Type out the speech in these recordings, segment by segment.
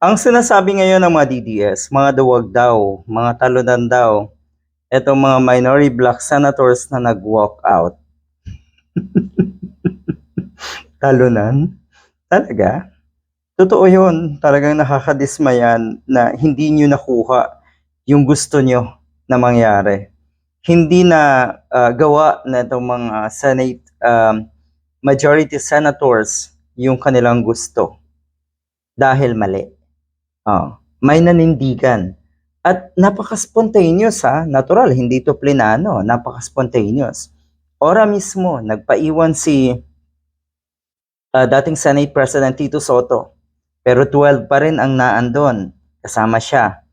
Ang sinasabi ngayon ng mga DDS, mga duwag daw, mga talunan daw, etong mga minority black senators na nag-walk out. Talunan? Talaga? Totoo yun. Talagang nakakadismayan na hindi nyo nakuha yung gusto nyo na mangyari. Hindi na gawa na itong mga Senate majority senators yung kanilang gusto dahil mali. May nanindigan. At napaka-spontaneous natural, hindi to plinano, napaka-spontaneous. Ora mismo, nagpaiwan si dating Senate President Tito Soto. Pero 12 pa rin ang naandon, kasama siya.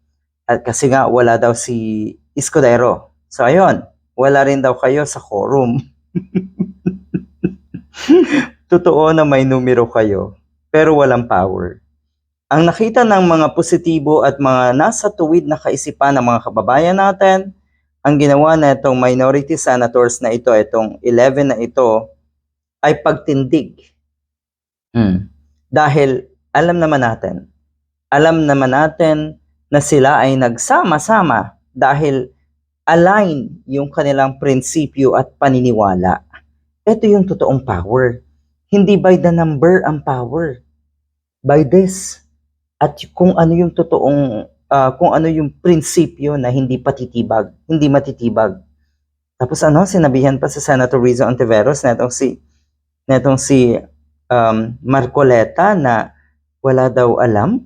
At kasi nga wala daw si Escudero. So ayun, wala rin daw kayo sa quorum. Totoo na may numero kayo, pero walang power. Ang nakita ng mga positibo at mga nasa tuwid na kaisipan ng mga kababayan natin, ang ginawa na itong minority senators na ito, itong 11 na ito, ay pagtindig. Dahil alam naman natin na sila ay nagsama-sama dahil align yung kanilang prinsipyo at paniniwala. Ito yung totoong power. Hindi by the number ang power. By this. At kung ano yung totoong, kung ano yung prinsipyo na hindi matitibag. Tapos sinabihan pa sa Senator Rizzo Ontiveros na itong si Marcoleta na wala daw alam.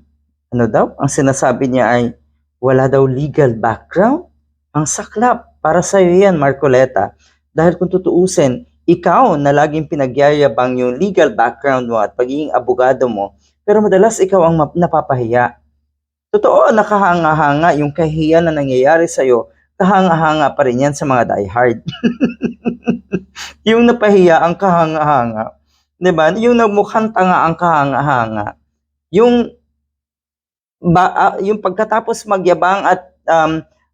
Ang sinasabi niya ay wala daw legal background. Ang saklap, para sa iyo yan, Marcoleta. Dahil kung tutuusin, ikaw na laging pinagyayabang yung legal background mo at pagiging abogado mo, pero madalas ikaw ang napapahiya. Totoo, nakahanga-hanga yung kahihiyan na nangyayari sa'yo, kahanga-hanga pa rin yan sa mga diehard. Yung napahiya ang kahanga-hanga. Diba? Yung nagmukhang tanga ang kahanga-hanga. Yung pagkatapos magyabang at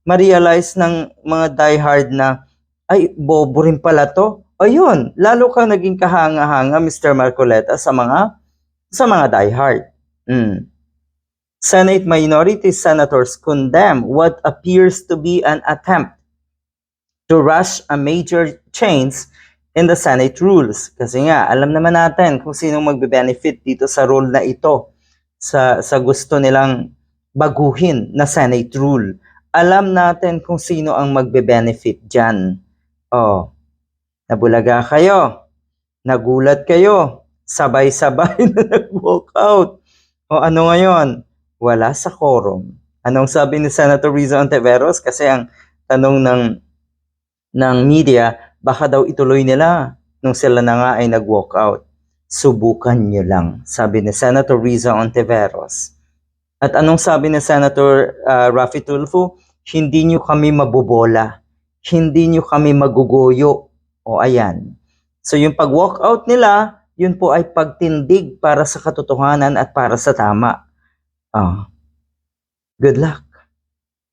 ma-realize ng mga diehard na ay, bobo rin pala to. Ayun, lalo kang naging kahanga-hanga, Mr. Marcoleta, sa mga diehard. Senate minority senators condemn what appears to be an attempt to rush a major change in the Senate rules. Kasi nga, alam naman natin kung sino magbe-benefit dito sa rule na ito, sa gusto nilang baguhin na Senate rule. Alam natin kung sino ang magbe-benefit dyan. Nabulaga kayo, nagulat kayo, sabay-sabay na nag-walk out. Ano ngayon? Wala sa quorum. Anong sabi ni Senator Rizzo Ontiveros? Kasi ang tanong ng media, baka daw ituloy nila nung sila na nga ay nag-walk out. Subukan nyo lang, sabi ni Senator Rizzo Ontiveros. At anong sabi ni Senator Raffy Tulfo? Hindi nyo kami mabubola. Hindi nyo kami maguguyo. Ayan. So yung pag-walk out nila, yun po ay pagtindig para sa katotohanan at para sa tama. Good luck.